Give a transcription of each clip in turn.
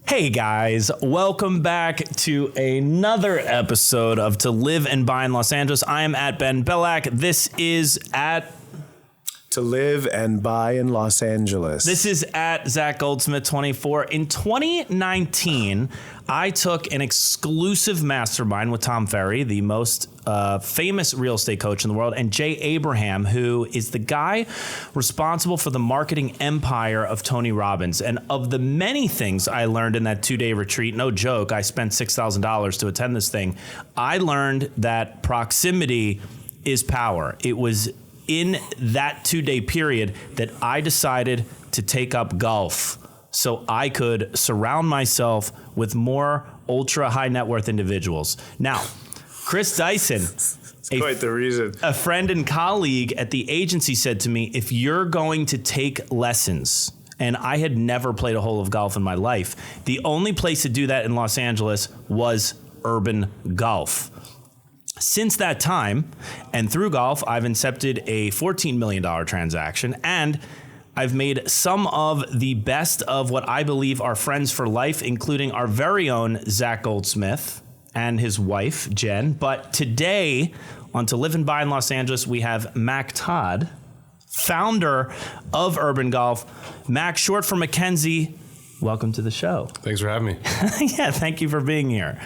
Hey guys, welcome back to another episode of To Live and Buy in Los Angeles. I am at Ben Bellac. This is at To Live and Buy in Los Angeles. This is at Zach Goldsmith 24. In 2019, I took an exclusive mastermind with Tom Ferry, the most famous real estate coach in the world, and Jay Abraham, who is the guy responsible for the marketing empire of Tony Robbins. And of the many things I learned in that 2-day retreat, no joke, I spent $6,000 to attend this thing. I learned that proximity is power. It was in that 2-day period that I decided to take up golf so I could surround myself with more ultra high net worth individuals. Now, Chris Dyson, quite the reason. A friend and colleague at the agency said to me, if you're going to take lessons, and I had never played a hole of golf in my life, the only place to do that in Los Angeles was Urban Golf. Since that time, and through golf, I've incepted a $14 million transaction, and I've made some of the best of what I believe are friends for life, including our very own Zach Goldsmith and his wife, Jen. But today, on To Live and Buy in Los Angeles, we have Mac Todd, founder of Urban Golf. Mac, short for Mackenzie, welcome to the show. Thanks for having me. Yeah, thank you for being here.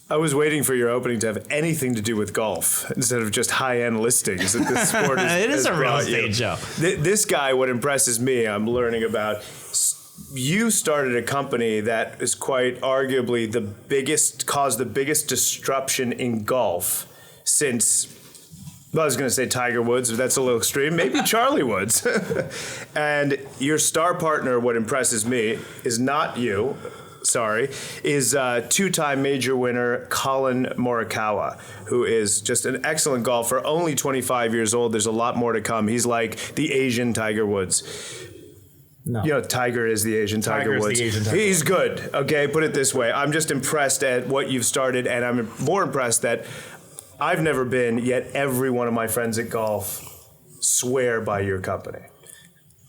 I was waiting for your opening to have anything to do with golf instead of just high-end listings that this sport is. It is a real estate show. This guy, what impresses me, I'm learning about, you started a company that is quite arguably caused the biggest disruption in golf since, well, I was going to say Tiger Woods, but that's a little extreme. Maybe Charlie Woods. And your star partner, what impresses me, is not you. Is two-time major winner Colin Morikawa, who is just an excellent golfer, only 25 years old. There's a lot more to come. He's like the Asian Tiger Woods. No. You know, Tiger is the Asian Tiger Woods. He's good, okay? Put it this way. I'm just impressed at what you've started, and I'm more impressed that I've never been, yet every one of my friends at golf swear by your company.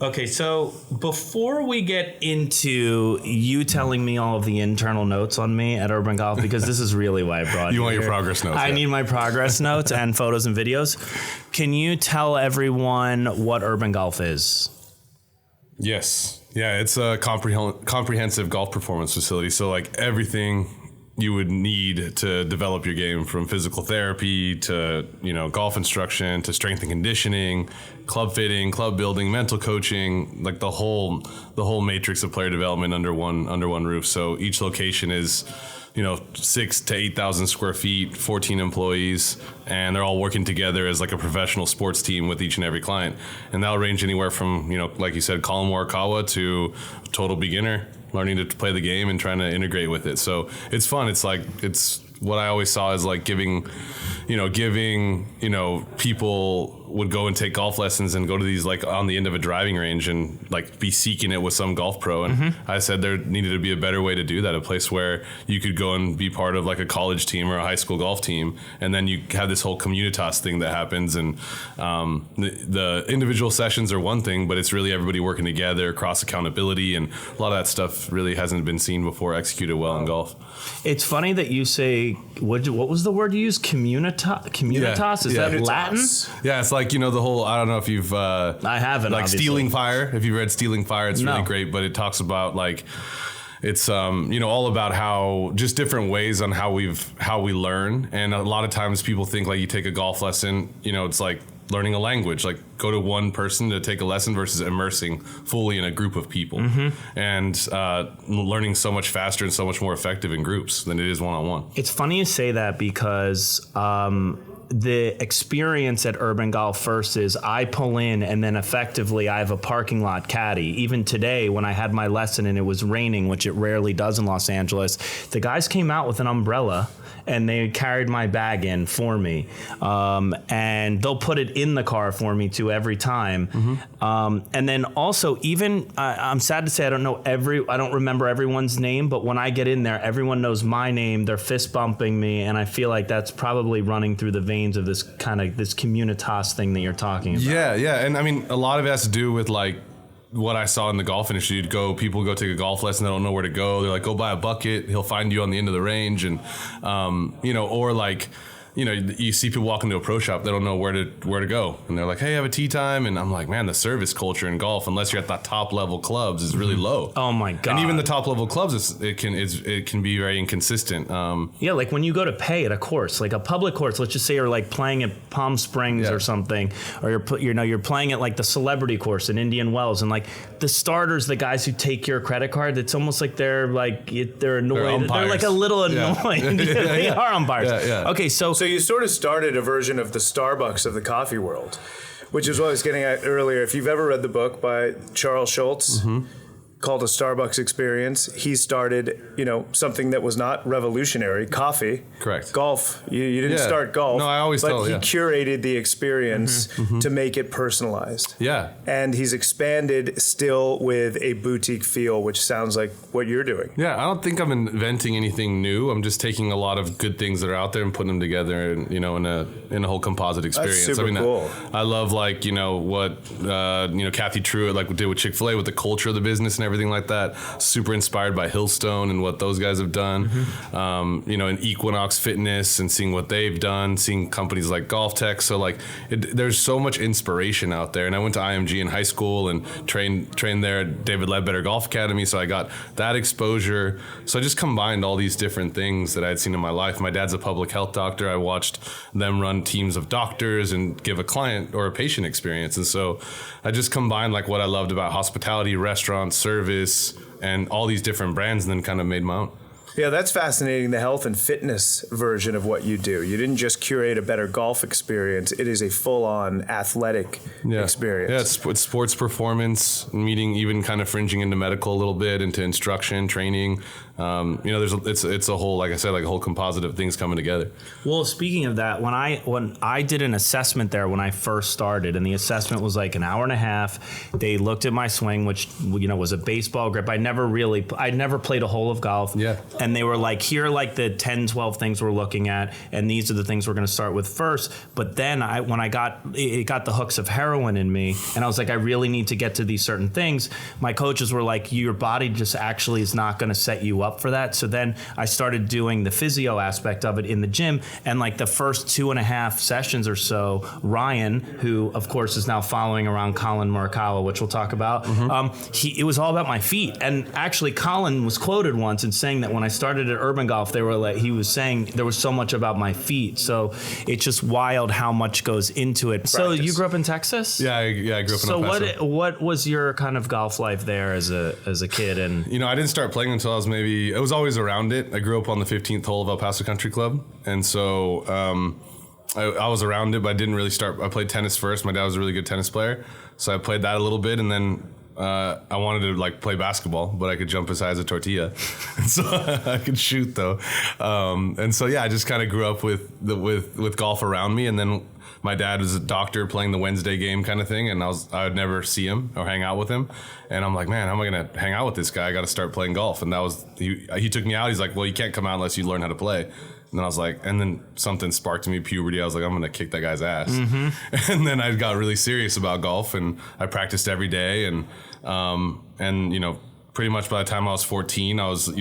Okay, so before we get into you telling me all of the internal notes on me at Urban Golf, because this is really why I brought you want here. Your progress notes. I need my progress notes and photos and videos. Can you tell everyone what Urban Golf is? Yes. Yeah, it's a comprehensive golf performance facility. So like everything you would need to develop your game, from physical therapy to, golf instruction to strength and conditioning, club fitting, club building, mental coaching, like the whole matrix of player development under one roof. So each location is 6,000 to 8,000 square feet, 14 employees, and they're all working together as like a professional sports team with each and every client. And that'll range anywhere from, like you said, Colin Morikawa to total beginner, learning to play the game and trying to integrate with it. So it's fun. It's what I always saw as like giving people would go and take golf lessons and go to these like on the end of a driving range and like be seeking it with some golf pro. And I said there needed to be a better way to do that, a place where you could go and be part of like a college team or a high school golf team. And then you have this whole communitas thing that happens. And the individual sessions are one thing, but it's really everybody working together, cross accountability. And a lot of that stuff really hasn't been seen before, executed well in golf. It's funny that you say, what was the word you used? Communitas? Is that Latin? Yeah, it's like, the whole, I don't know if you've... I haven't, like obviously. Stealing Fire. If you've read Stealing Fire, it's really great, but it talks about like... It's all about how just different ways on how we learn. And a lot of times people think like you take a golf lesson, it's like learning a language, like go to one person to take a lesson versus immersing fully in a group of people, and learning so much faster and so much more effective in groups than it is one-on-one. It's funny you say that because the experience at Urban Golf first is I pull in and then effectively I have a parking lot caddy. Even today when I had my lesson and it was raining, which it rarely does in Los Angeles, the guys came out with an umbrella and they carried my bag in for me. And they'll put it in the car for me too every time. And then also even, I'm sad to say I don't remember everyone's name, but when I get in there, everyone knows my name, they're fist bumping me, and I feel like that's probably running through the veins of this communitas thing that you're talking about. Yeah. And I mean, a lot of it has to do with like what I saw in the golf industry. People go take a golf lesson, they don't know where to go. They're like, go buy a bucket. He'll find you on the end of the range, and or like. You see people walk into a pro shop, they don't know where to go. And they're like, hey, I have a tee time. And I'm like, man, the service culture in golf, unless you're at the top level clubs, is really low. Oh my God. And even the top level clubs, it can be very inconsistent. Yeah, like when you go to pay at a course, like a public course, let's just say you're like playing at Palm Springs or something, or you're playing at like the celebrity course in Indian Wells, and like the starters, the guys who take your credit card, it's almost like they're annoyed. They're like a little annoyed. They are umpires. Okay, so you sort of started a version of the Starbucks of the coffee world, which is what I was getting at earlier. If you've ever read the book by Charles Schultz called A Starbucks Experience, he started, something that was not revolutionary, coffee. Correct. Golf. You didn't start golf. No, I always But he curated the experience to make it personalized. Yeah. And he's expanded still with a boutique feel, which sounds like what you're doing. Yeah, I don't think I'm inventing anything new. I'm just taking a lot of good things that are out there and putting them together, and in a whole composite experience. That's super cool. I love what Kathy Truitt did with Chick-fil-A, with the culture of the business and everything like that. Super inspired by Hillstone and what those guys have done. And Equinox Fitness and seeing what they've done, seeing companies like Golf Tech. So there's so much inspiration out there. And I went to IMG in high school and trained there at David Ledbetter Golf Academy. So I got that exposure. So I just combined all these different things that I had seen in my life. My dad's a public health doctor. I watched them run teams of doctors and give a client or a patient experience. And so I just combined what I loved about hospitality, restaurants, service, and all these different brands, and then kind of made my own. Yeah, that's fascinating, the health and fitness version of what you do. You didn't just curate a better golf experience. It is a full-on athletic experience. Yeah, it's sports performance, meeting, even kind of fringing into medical a little bit, into instruction, training. It's a whole, like I said, a whole composite of things coming together. Well, speaking of that, when I did an assessment there when I first started, and the assessment was like an hour and a half, they looked at my swing, which was a baseball grip. I'd never played a hole of golf. Yeah. And they were like, here are like the 10, 12 things we're looking at, and these are the things we're going to start with first. But then when I got the hooks of heroin in me, and I was like, I really need to get to these certain things. My coaches were like, your body just actually is not going to set you up for that. So then I started doing the physio aspect of it in the gym, and like the first 2.5 sessions or so, Ryan, who of course is now following around Colin Morikawa, which we'll talk about, it was all about my feet. And actually Colin was quoted once in saying that when I started at Urban Golf, he was saying there was so much about my feet. So it's just wild how much goes into it. Practice. So you grew up in Texas? Yeah, I grew up in El Paso. So what was your kind of golf life there as a kid? And I didn't start playing until I was always around it. I grew up on the 15th hole of El Paso Country Club, and so I was around it, but I didn't really start. I played tennis first. My dad was a really good tennis player, so I played that a little bit, and then I wanted to play basketball, but I could jump as high as a tortilla, and so I could shoot though. And so I just kind of grew up with golf around me, and then my dad was a doctor playing the Wednesday game kind of thing, and I would never see him or hang out with him, and I'm like, man, how am I gonna hang out with this guy? I got to start playing golf, and that was he took me out. He's like, well, you can't come out unless you learn how to play. And then I was like, and then something sparked in me, puberty. I was like, I'm gonna kick that guy's ass. And then I got really serious about golf, and I practiced every day, and pretty much by the time I was 14, I was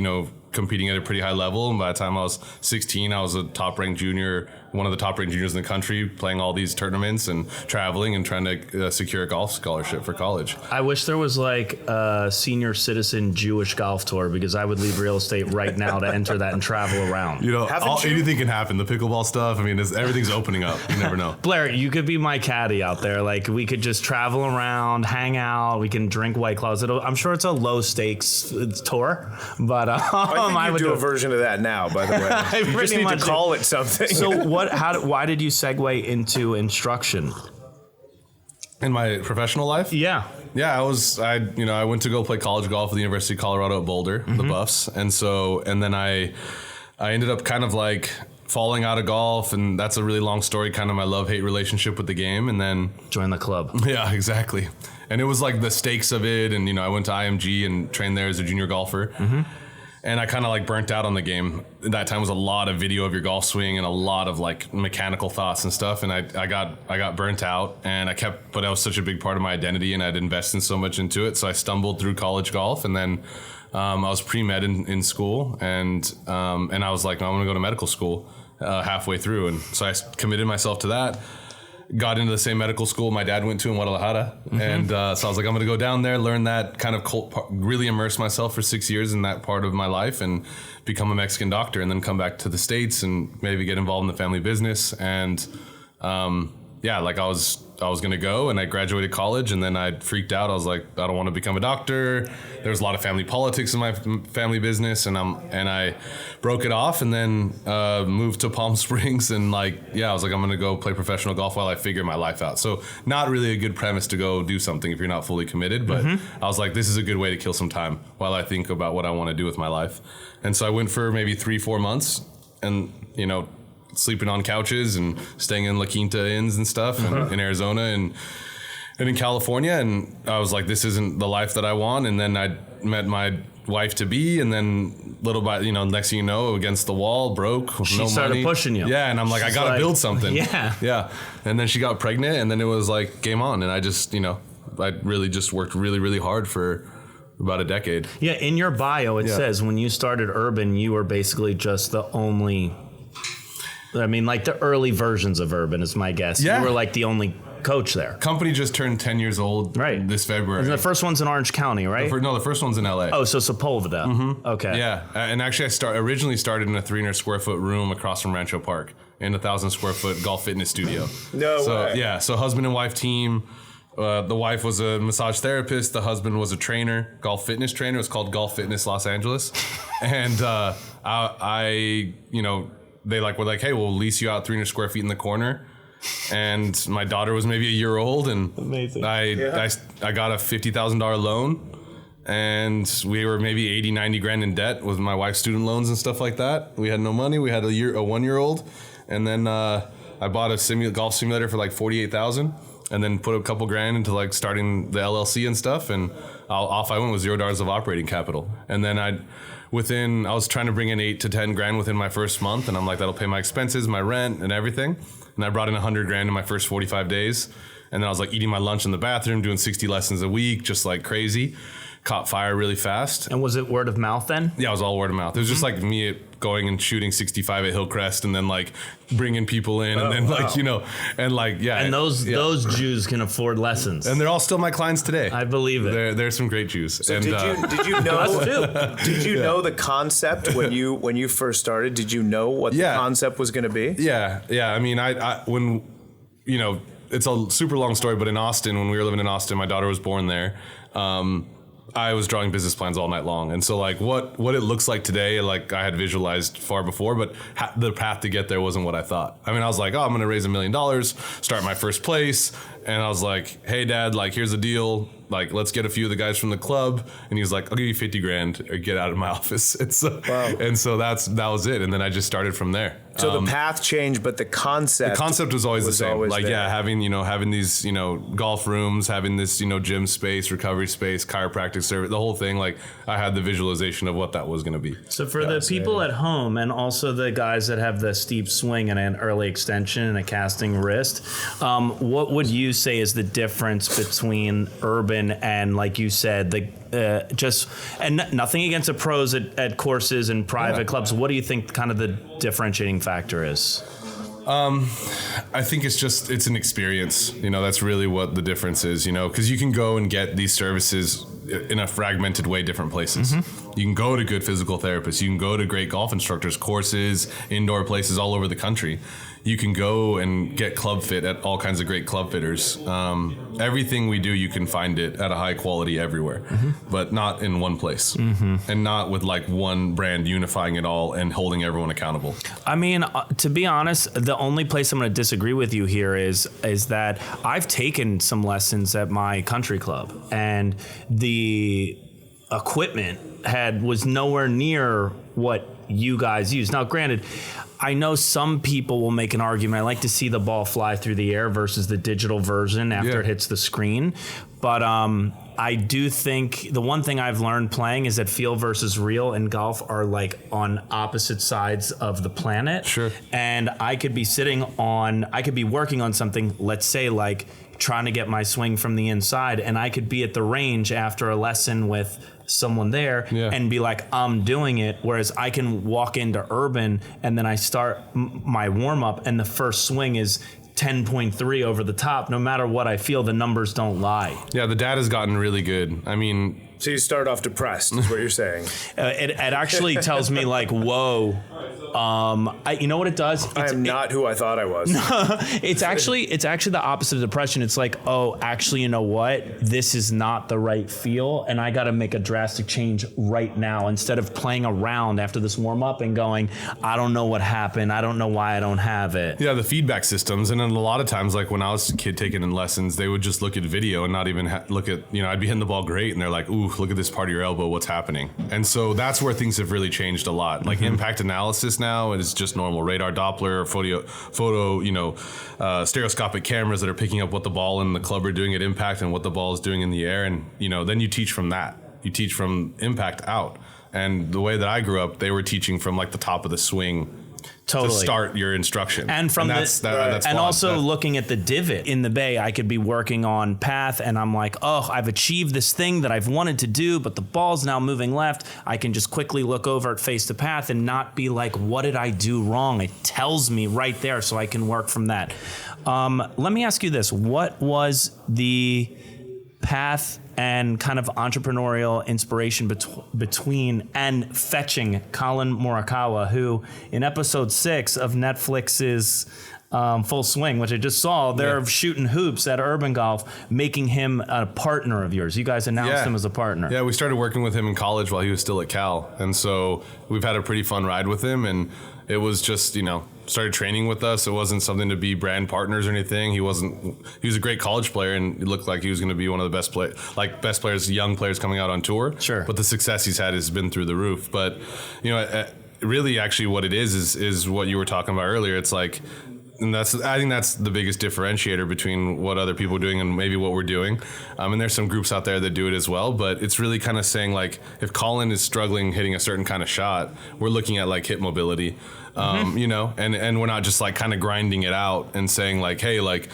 competing at a pretty high level, and by the time I was 16, I was a top-ranked junior, one of the top-ranked juniors in the country, playing all these tournaments and traveling and trying to secure a golf scholarship for college. I wish there was a senior citizen Jewish golf tour, because I would leave real estate right now to enter that and travel around. Anything can happen. The pickleball stuff, everything's opening up. You never know. Blair, you could be my caddy out there. We could just travel around, hang out. We can drink White Claws. I'm sure it's a low-stakes tour, but I would do a version of that now, by the way. You just need to call it something. So why did you segue into instruction? In my professional life? Yeah. Yeah, I went to go play college golf at the University of Colorado at Boulder, the Buffs. And then I ended up kind of falling out of golf, and that's a really long story, kind of my love-hate relationship with the game, and then join the club. Yeah, exactly. And it was the stakes of it, and I went to IMG and trained there as a junior golfer. And I kind of like burnt out on the game. That time was a lot of video of your golf swing and a lot of like mechanical thoughts and stuff. And I got burnt out, and but that was such a big part of my identity, and I'd invested so much into it. So I stumbled through college golf, and then I was pre-med in school, and I was like, no, I'm going to go to medical school halfway through. And so I committed myself to that. Got into the same medical school my dad went to in Guadalajara. And so I was like, I'm going to go down there, learn that kind of really immerse myself for 6 years in that part of my life and become a Mexican doctor, and then come back to the States and maybe get involved in the family business. And like I was going to go, and I graduated college, and then I freaked out. I was like, I don't want to become a doctor. There was a lot of family politics in my family business, and I broke it off, and then moved to Palm Springs, and I was like, I'm going to go play professional golf while I figure my life out. So not really a good premise to go do something if you're not fully committed, but I was like, this is a good way to kill some time while I think about what I want to do with my life. And so I went for maybe 3-4 months, and sleeping on couches and staying in La Quinta Inns and stuff, and in Arizona and in California. And I was like, this isn't the life that I want. And then I met my wife to be, and then little by, next thing you know, against the wall, broke. She no started money. pushing you. Yeah. And I'm like, I got to build something. Yeah. And then she got pregnant, and then it was like game on. And I just, I really just worked really, really hard for about a decade. Yeah. In your bio, it says when you started Urban, you were basically just the only, like the early versions of Urban is my guess. Yeah. You were like the only coach there. Company just turned 10 years old this February. And the first one's in Orange County, right? The first one's in LA. Oh, so Sepulveda. Okay. Yeah. And actually I originally started in a 300 square foot room across from Rancho Park in a 1,000 square foot golf fitness studio. No way. Yeah. So husband and wife team. The wife was a massage therapist. The husband was a trainer, golf fitness trainer. It was called Golf Fitness Los Angeles. And they were like, hey, we'll lease you out 300 square feet in the corner. And my daughter was maybe a year old, and amazing. I got a $50,000 loan, and we were maybe 80, 90 grand in debt with my wife's student loans and stuff like that. We had no money. We had a 1-year-old, and then I bought a golf simulator for like $48,000, and then put a couple grand into like starting the LLC and stuff, and off I went with $0 of operating capital. And then I was trying to bring in 8 to 10 grand within my first month, and I'm like, that'll pay my expenses, my rent, and everything. And I brought in 100 grand in my first 45 days. And then I was like eating my lunch in the bathroom, doing 60 lessons a week, just like crazy. Caught fire really fast. And was it word of mouth then? Yeah, it was all word of mouth. It was just like me going and shooting 65 at Hillcrest, and then like bringing people in, and then And those Jews can afford lessons. And they're all still my clients today. I believe it. They're some great Jews. So and, did you know did you know the concept when you first started? Did you know what the concept was going to be? Yeah. I mean, I when it's a super long story, but in Austin, when we were living in Austin, my daughter was born there. I was drawing business plans all night long. And so like what it looks like today, like I had visualized far before, but the path to get there wasn't what I thought. I mean, I was like, I'm going to raise $1 million, start my first place. And I was like, hey dad, like here's the deal. Like, let's get a few of the guys from the club. And he was like, I'll give you 50 grand or get out of my office. And so that was it. And then I just started from there. So the path changed, but the concept was always the same. Always there. Having these, golf rooms, having this, gym space, recovery space, chiropractic service, the whole thing. Like I had the visualization of what that was going to be. So for the people at home, and also the guys that have the steep swing and an early extension and a casting wrist, what would you say is the difference between Urban and, like you said, nothing against the pros at courses and private clubs? What do you think kind of the differentiating factor is? I think it's an experience. That's really what the difference is, because you can go and get these services in a fragmented way, different places. You can go to good physical therapists. You can go to great golf instructors, courses, indoor places all over the country. You can go and get club fit at all kinds of great club fitters. Everything we do, you can find it at a high quality everywhere, but not in one place, and not with like one brand unifying it all and holding everyone accountable. I mean, to be honest, the only place I'm going to disagree with you here is that I've taken some lessons at my country club, and the equipment was nowhere near what you guys use. Now, granted, I know some people will make an argument. I like to see the ball fly through the air versus the digital version after it hits the screen. But I do think the one thing I've learned playing is that feel versus real in golf are like on opposite sides of the planet. Sure. And I could be working on something, let's say like trying to get my swing from the inside, and I could be at the range after a lesson with someone there and be like, I'm doing it. Whereas I can walk into urban and then I start my warm up and the first swing is 10.3 over the top. No matter what I feel, the numbers don't lie. Yeah, the data's gotten really good. I mean, So you start off depressed, is what you're saying. It actually tells me like, whoa. You know what it does? I am not who I thought I was. It's actually the opposite of depression. It's like, oh, actually, you know what? This is not the right feel, and I got to make a drastic change right now instead of playing around after this warm up and going, I don't know what happened. I don't know why I don't have it. Yeah, the feedback systems, and then a lot of times, like when I was a kid taking in lessons, they would just look at video and not even look at, I'd be hitting the ball great, and they're like, ooh, look at this part of your elbow. What's happening? And so that's where things have really changed a lot. Like impact analysis now is just normal radar, Doppler, stereoscopic cameras that are picking up what the ball and the club are doing at impact and what the ball is doing in the air. And, then you teach from that. You teach from impact out. And the way that I grew up, they were teaching from like the top of the swing to start your instruction. And from looking at the divot in the bay, I could be working on path and I'm like, oh, I've achieved this thing that I've wanted to do, but the ball's now moving left. I can just quickly look over at face to path and not be like, what did I do wrong? It tells me right there so I can work from that. Let me ask you this. What was the path and kind of entrepreneurial inspiration between and fetching Colin Morikawa, who in episode 6 of Netflix's Full Swing, which I just saw, they're shooting hoops at Urban Golf, making him a partner of yours. You guys announced him as a partner. Yeah, we started working with him in college while he was still at Cal. And so we've had a pretty fun ride with him. And it was just, started training with us. It wasn't something to be brand partners or anything. He was a great college player and it looked like he was going to be one of the best players, young players coming out on tour. Sure. But the success he's had has been through the roof. But, really actually what it is what you were talking about earlier. It's like, and I think that's the biggest differentiator between what other people are doing and maybe what we're doing. And there's some groups out there that do it as well, but it's really kind of saying like, if Colin is struggling hitting a certain kind of shot, we're looking at like hip mobility, and we're not just like kind of grinding it out and saying like, hey, like,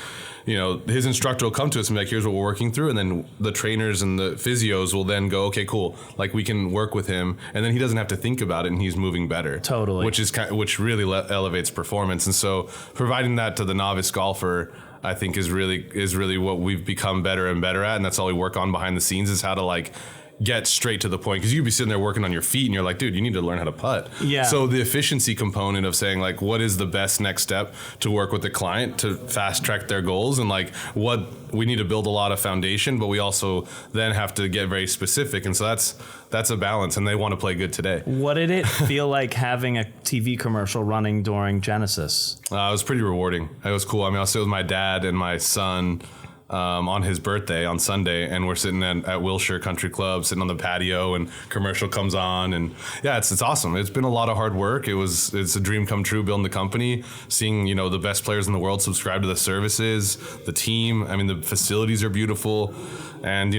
his instructor will come to us and be like, here's what we're working through. And then the trainers and the physios will then go, okay, cool. Like we can work with him. And then he doesn't have to think about it and he's moving better. Totally. Which really elevates performance. And so providing that to the novice golfer, I think is really what we've become better and better at. And that's all we work on behind the scenes is how to like get straight to the point, because you'd be sitting there working on your feet and you're like, dude, you need to learn how to putt. Yeah. So the efficiency component of saying like, what is the best next step to work with the client to fast track their goals, and like what we need to build a lot of foundation, but we also then have to get very specific. And so that's a balance, and they want to play good today. What did it feel like having a TV commercial running during Genesis? It was pretty rewarding. It was cool. I mean, I was sitting with my dad and my son on his birthday on Sunday, and we're sitting at Wilshire Country Club, sitting on the patio, and commercial comes on, and yeah, it's awesome. It's been a lot of hard work. It's a dream come true building the company, seeing the best players in the world subscribe to the services, the team. I mean, the facilities are beautiful, and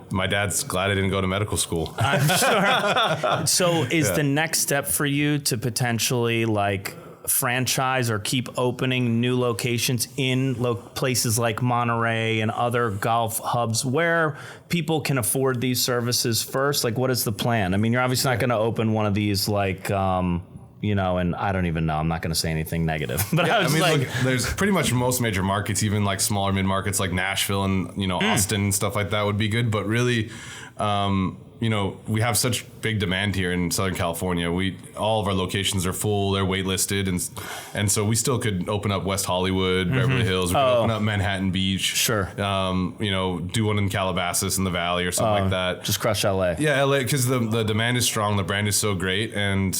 my dad's glad I didn't go to medical school. I'm sure. So is the next step for you to potentially like franchise or keep opening new locations in places like Monterey and other golf hubs where people can afford these services first? Like, what is the plan? I mean, you're obviously not going to open one of these like, and I don't even know. I'm not going to say anything negative. But look, there's pretty much most major markets, even like smaller mid markets like Nashville and Austin and stuff like that would be good. But really, we have such big demand here in Southern California. All of our locations are full. They're waitlisted, and so we still could open up West Hollywood, Beverly Hills. We could open up Manhattan Beach. Sure. Do one in Calabasas in the Valley or something like that. Just crush LA. Yeah, LA, because the demand is strong. The brand is so great, and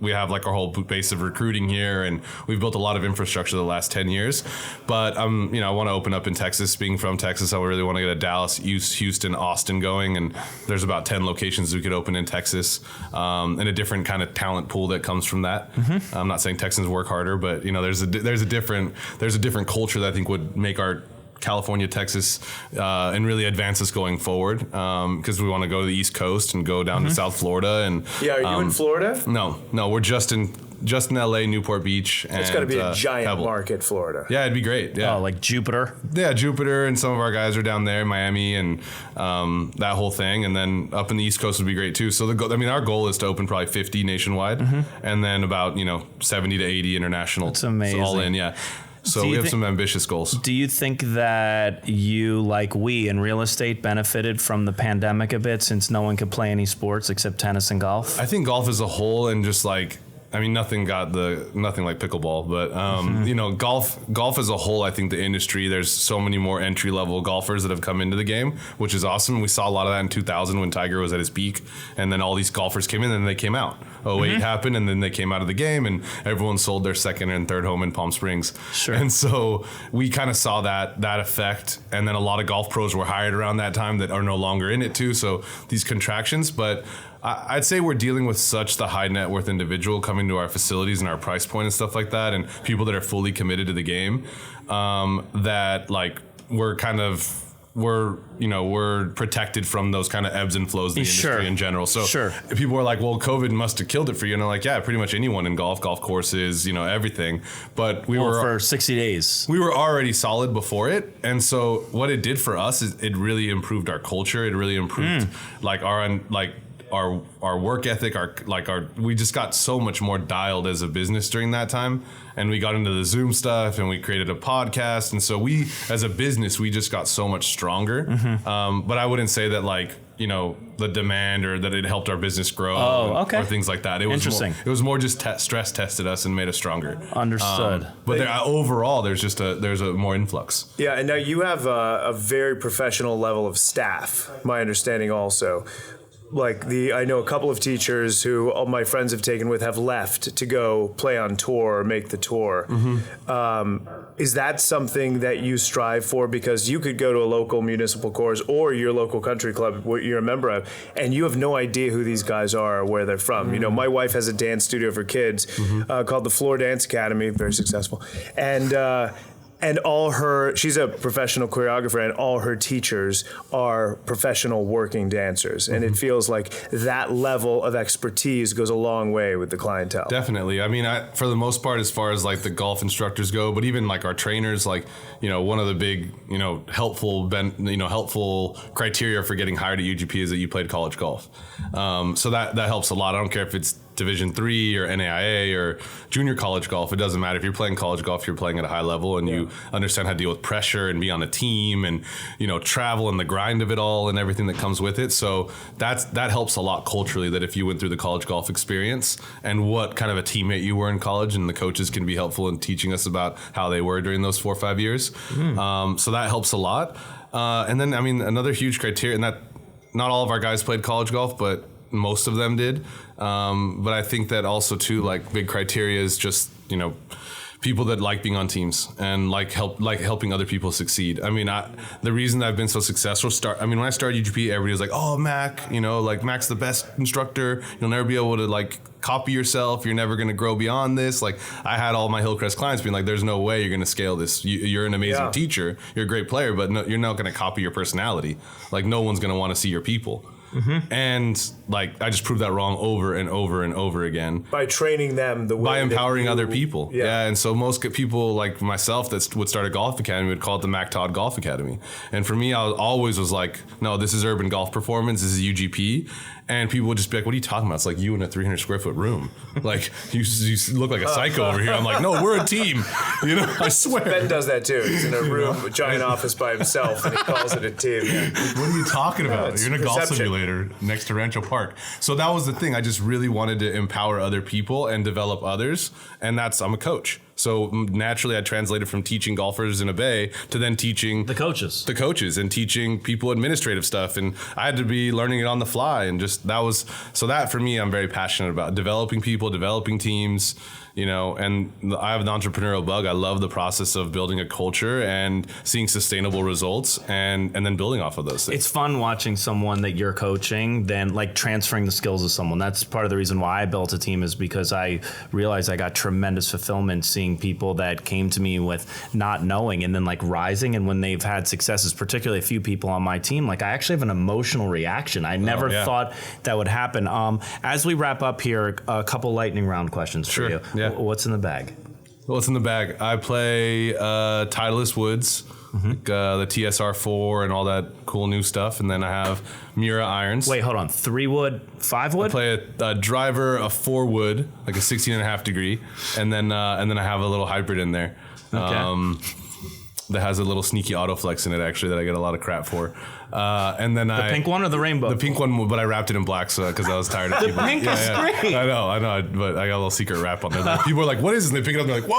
we have like our whole base of recruiting here, and we've built a lot of infrastructure the last 10 years. But I want to open up in Texas. Being from Texas, I really want to get a Dallas, Houston, Austin going, and there's about 10 locations we could open in Texas, and a different kind of talent pool that comes from that. I'm not saying Texans work harder, but there's a different culture that I think would make our California, Texas, and really advance us going forward. Because we want to go to the East Coast and go down to South Florida. And Yeah, are you in Florida? No, we're just in LA, Newport Beach. And, It's got to be a giant Pebble. market, Florida. Yeah, it'd be great. Yeah. Oh, like Jupiter. Yeah, Jupiter, and some of our guys are down there, Miami, and that whole thing. And then up in the East Coast would be great too. So our goal is to open probably 50 nationwide, and then about 70 to 80 international. That's amazing. So all in, yeah. So we have some ambitious goals. Do you think that you, like we in real estate, benefited from the pandemic a bit since no one could play any sports except tennis and golf? I think golf as a whole, and just like, I mean, nothing like pickleball, but golf as a whole, I think the industry, there's so many more entry level golfers that have come into the game, which is awesome. We saw a lot of that in 2000 when Tiger was at his peak, and then all these golfers came in and they came out. 08 happened, and then they came out of the game, and everyone sold their second and third home in Palm Springs. Sure. And so we kind of saw that effect, and then a lot of golf pros were hired around that time that are no longer in it too. So these contractions, but I'd say we're dealing with such the high net worth individual coming to our facilities and our price point and stuff like that, and people that are fully committed to the game, that like we're protected from those kind of ebbs and flows of the industry in general. So people are like, well, COVID must have killed it for you. And I'm like, yeah, pretty much anyone in golf courses, everything. But we were for 60 days. We were already solid before it. And so what it did for us is it really improved our culture. It really improved our work ethic, we just got so much more dialed as a business during that time. And we got into the Zoom stuff, and we created a podcast. And so we, as a business, we just got so much stronger. But I wouldn't say that the demand or that it helped our business grow or things like that. It was interesting. It was more just stress tested us and made us stronger. Understood. But overall, there's a more influx. Yeah, and now you have a very professional level of staff, my understanding also. I know a couple of teachers who all my friends have taken with have left to go play on tour or make the tour. Is that something that you strive for? Because you could go to a local municipal course or your local country club, what you're a member of, and you have no idea who these guys are or where they're from. My wife has a dance studio for kids called the Floor Dance Academy, very successful. And she's a professional choreographer, and all her teachers are professional working dancers. And it feels like that level of expertise goes a long way with the clientele. Definitely. I mean, for the most part, as far as like the golf instructors go, but even like our trainers, one of the big, helpful criteria for getting hired at UGP is that you played college golf. So that helps a lot. I don't care if it's Division III or NAIA or junior college golf. It doesn't matter. If you're playing college golf, you're playing at a high level, and you understand how to deal with pressure and be on a team and, travel and the grind of it all and everything that comes with it. So that helps a lot culturally, that if you went through the college golf experience and what kind of a teammate you were in college, and the coaches can be helpful in teaching us about how they were during those 4 or 5 years. So that helps a lot. And then, another huge criteria, and that not all of our guys played college golf, but most of them did. But I think that also too, big criteria is just, people that like being on teams and helping other people succeed. The reason I've been so successful when I started UGP, everybody was like, oh, Mac, Mac's the best instructor. You'll never be able to copy yourself. You're never going to grow beyond this. I had all my Hillcrest clients being like, there's no way you're going to scale this. You're an amazing teacher. You're a great player, but no, you're not going to copy your personality. No one's going to want to see your people. And I just proved that wrong over and over and over again. By training them the way by empowering other people. Yeah. And so most people like myself that would start a golf academy would call it the Mac Todd Golf Academy. And for me, I always was like, no, this is Urban Golf Performance. This is UGP. And people would just be like, what are you talking about? It's like you in a 300 square foot room. You look like a psycho over here. I'm like, no, we're a team. I swear. Ben does that too. He's in a room, a giant office by himself, and he calls it a team. What are you talking about? You're in a golf simulator next to Rancho Park. So that was the thing. I just really wanted to empower other people and develop others. And I'm a coach. So naturally, I translated from teaching golfers in a bay to then teaching the coaches and teaching people administrative stuff. And I had to be learning it on the fly. And that for me, I'm very passionate about developing people, developing teams, and I have an entrepreneurial bug. I love the process of building a culture and seeing sustainable results and then building off of those things. It's fun watching someone that you're coaching, then transferring the skills of someone. That's part of the reason why I built a team, is because I realized I got tremendous fulfillment seeing seeing people that came to me with not knowing and then like rising. And when they've had successes, particularly a few people on my team, like I actually have an emotional reaction. I never thought that would happen. As we wrap up here, a couple lightning round questions for you. Yeah. What's in the bag? What's in the bag? I play Titleist Woods, like, the TSR4 and all that cool new stuff. And then I have Mura irons. Wait, hold on. 3 wood, 5 wood? I play a driver, a 4 wood, like a 16.5 degree. And then I have a little hybrid in there. Okay. That has a little sneaky autoflex in it, actually, that I get a lot of crap for. And then the pink one or the rainbow? The pink one, but I wrapped it in black because I was tired of the people. pink is great. I know, but I got a little secret wrap on there. Like, people are like, "What is this?" And they pick it up and they're like,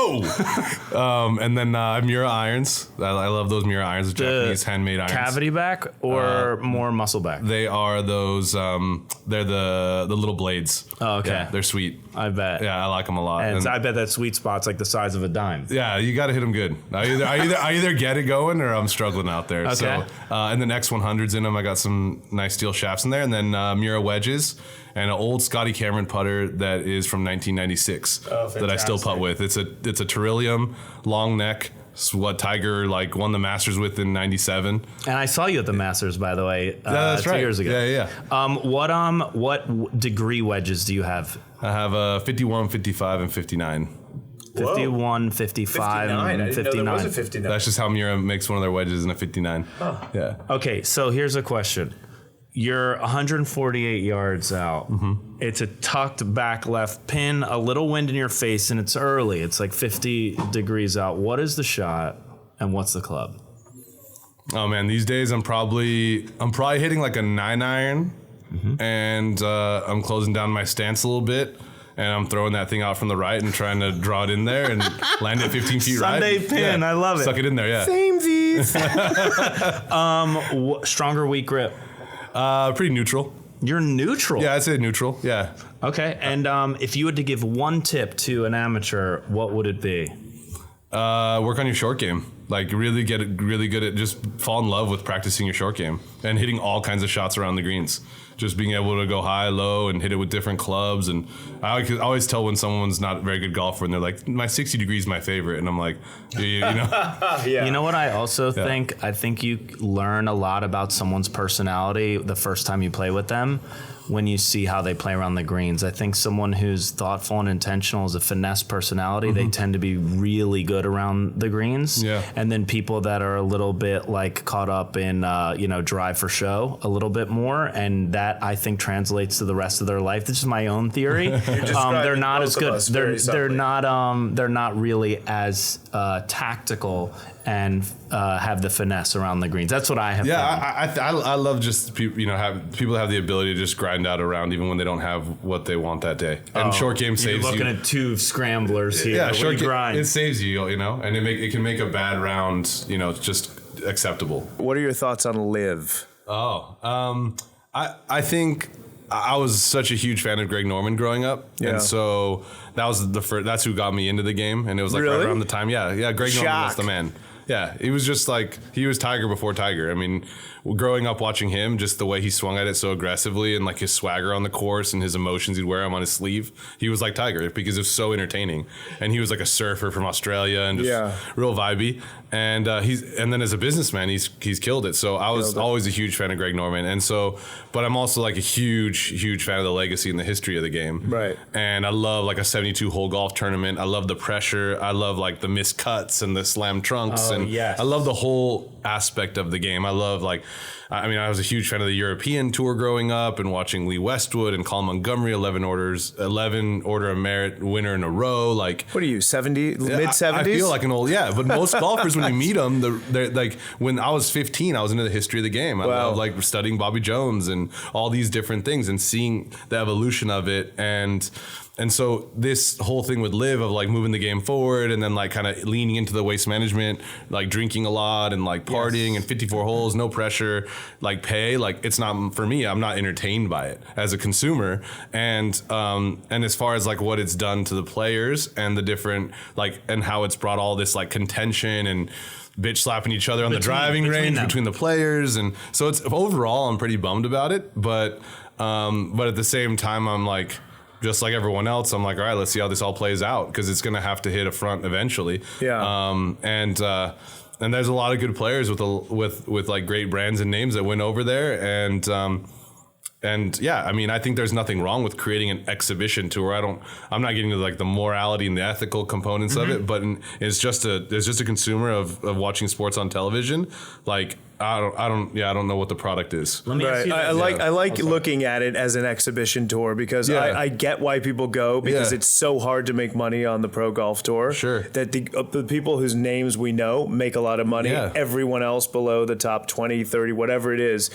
"Whoa!" And then Mura irons. I love those Mura irons, the Japanese handmade irons. Cavity back or more muscle back? They are those. They're the little blades. Oh, okay. Yeah, they're sweet. I bet. Yeah, I like them a lot. And I bet that sweet spot's like the size of a dime. Yeah, you got to hit them good. I either get it going or I'm struggling out there. Okay. So, and then X100s in them. I got some nice steel shafts in there, and then Mura wedges and an old Scotty Cameron putter that is from 1996 that I still putt with. It's a Terillium long neck. It's what Tiger like won the Masters with in '97. And I saw you at the Masters, by the way, that's 2 right. years ago. Yeah. What degree wedges do you have? I have 51, 55, and 59. 51, 55, 59. I didn't 59. know there was a 59. That's just how Mura makes one of their wedges in a 59. Oh. Yeah. Okay, so here's a question. You're 148 yards out. Mm-hmm. It's a tucked back left pin, a little wind in your face, and it's early. It's like 50 degrees out. What is the shot, and what's the club? Oh man, these days I'm probably hitting like a 9 iron, and I'm closing down my stance a little bit. And I'm throwing that thing out from the right and trying to draw it in there and land it 15 feet Sunday right. pin, Yeah. I love it. Suck it in there, yeah. Samesies. Stronger, weak grip? Pretty neutral. You're neutral? Yeah, I'd say neutral, yeah. Okay, and if you had to give one tip to an amateur, what would it be? Work on your short game. Like really get really good at just fall in love with practicing your short game and hitting all kinds of shots around the greens. Just being able to go high, low, and hit it with different clubs. And I always tell when someone's not a very good golfer and they're like, my 60 degrees is my favorite. And I'm like, you know. Yeah. You know what I also think? I think you learn a lot about someone's personality the first time you play with them when you see how they play around the greens. I think someone who's thoughtful and intentional is a finesse personality. They tend to be really good around the greens. Yeah. And then people that are a little bit like caught up in, drive for show a little bit more. And that I think translates to the rest of their life. This is my own theory. They're not as good. They're not really as tactical and have the finesse around the greens. That's what I have. Yeah, I love just people have the ability to just grind out around even when they don't have what they want that day. And short game saves you. You're looking at two scramblers here. Yeah, short game grind. it saves you, and it can make a bad round, just acceptable. What are your thoughts on Live? I think I was such a huge fan of Greg Norman growing up, and so that was that's who got me into the game, and it was like right around the time. Yeah, Greg Norman was the man. Yeah, he was just like, he was Tiger before Tiger. I mean, growing up watching him, just the way he swung at it so aggressively and like his swagger on the course and his emotions, he'd wear them on his sleeve. He was like Tiger because it was so entertaining. And he was like a surfer from Australia and just real vibey. And then as a businessman, he's killed it. So I was always a huge fan of Greg Norman. And so, but I'm also like a huge fan of the legacy and the history of the game. Right. And I love like a 72 hole golf tournament. I love the pressure. I love like the missed cuts and the slam trunks. I love the whole aspect of the game. I love I was a huge fan of the European tour growing up and watching Lee Westwood and Colin Montgomery, 11 Order of Merit winner in a row. Like, what are you, 70, mid-70s? I feel like an old, but most golfers, when you meet them, they're like, when I was 15, I was into the history of the game. I love like studying Bobby Jones and all these different things and seeing the evolution of it. And so this whole thing with Live of like moving the game forward and then like kind of leaning into the waste management, like drinking a lot and like partying and 54 holes, no pressure, like pay, like it's not for me. I'm not entertained by it as a consumer. And as far as like what it's done to the players and the different like and how it's brought all this like contention and bitch slapping each other on the driving range between the players. And so it's overall I'm pretty bummed about it. But at the same time, I'm like, just like everyone else, I'm like, all right, let's see how this all plays out, because it's going to have to hit a front eventually. Yeah. And there's a lot of good players with like great brands and names that went over there, and yeah, I mean, I think there's nothing wrong with creating an exhibition tour. I'm not getting to like the morality and the ethical components of it, but it's just a consumer of watching sports on television. Like, I don't know what the product is. Let me ask you Right. I like looking at it as an exhibition tour, because I get why people go, because it's so hard to make money on the Pro Golf Tour. Sure. That the people whose names we know make a lot of money. Yeah. Everyone else below the top 20, 30, whatever it is,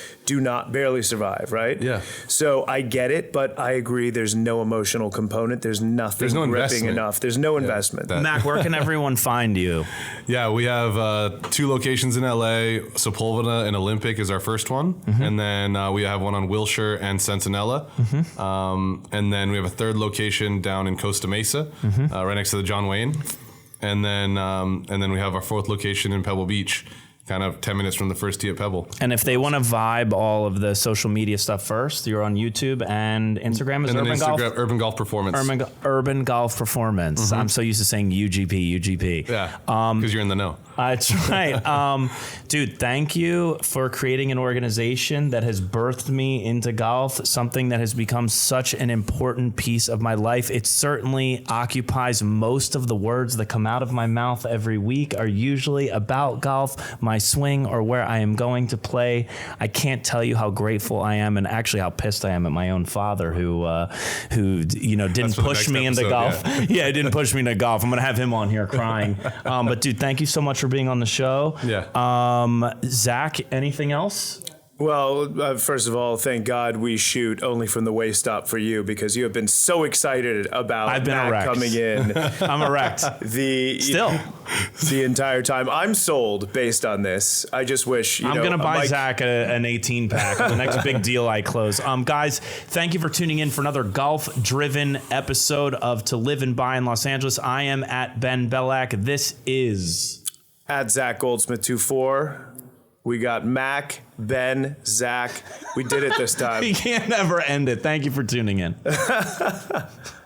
barely survive, right? Yeah. So I get it, but I agree there's no emotional component. There's nothing There's no gripping investment. enough. There's no investment. Mac, where can everyone find you? Yeah, we have 2 locations in LA. Sepulveda and Olympic is our first one. And then we have one on Wilshire and Centinela. And then we have a 3rd location down in Costa Mesa, right next to the John Wayne. And then we have our 4th location in Pebble Beach, kind of 10 minutes from the first tee at Pebble. And if they want to vibe all of the social media stuff first, you're on YouTube and Instagram is And then Urban Golf? Urban Golf Performance. Urban Golf Performance. I'm so used to saying UGP. Yeah, because you're in the know. That's right. Dude, thank you for creating an organization that has birthed me into golf, something that has become such an important piece of my life. It certainly occupies most of the words that come out of my mouth every week are usually about golf, my swing, or where I am going to play. I can't tell you how grateful I am, and actually how pissed I am at my own father who didn't push me into golf. Yeah, didn't push me into golf. I'm going to have him on here crying. But dude, thank you so much for being on the show. Yeah. Zach, anything else? Well, first of all, thank God we shoot only from the waist up for you, because you have been so excited about I've been Matt erect. coming in. I'm erect. The entire time. I'm sold based on this. I just wish I'm going to buy Zach an 18 pack. The next big deal I close. Guys, thank you for tuning in for another golf-driven episode of To Live and Buy in Los Angeles. I am at Ben Bellac. This is at Zach Goldsmith 24. We got Mac, Ben, Zach. We did it this time. We can't ever end it. Thank you for tuning in.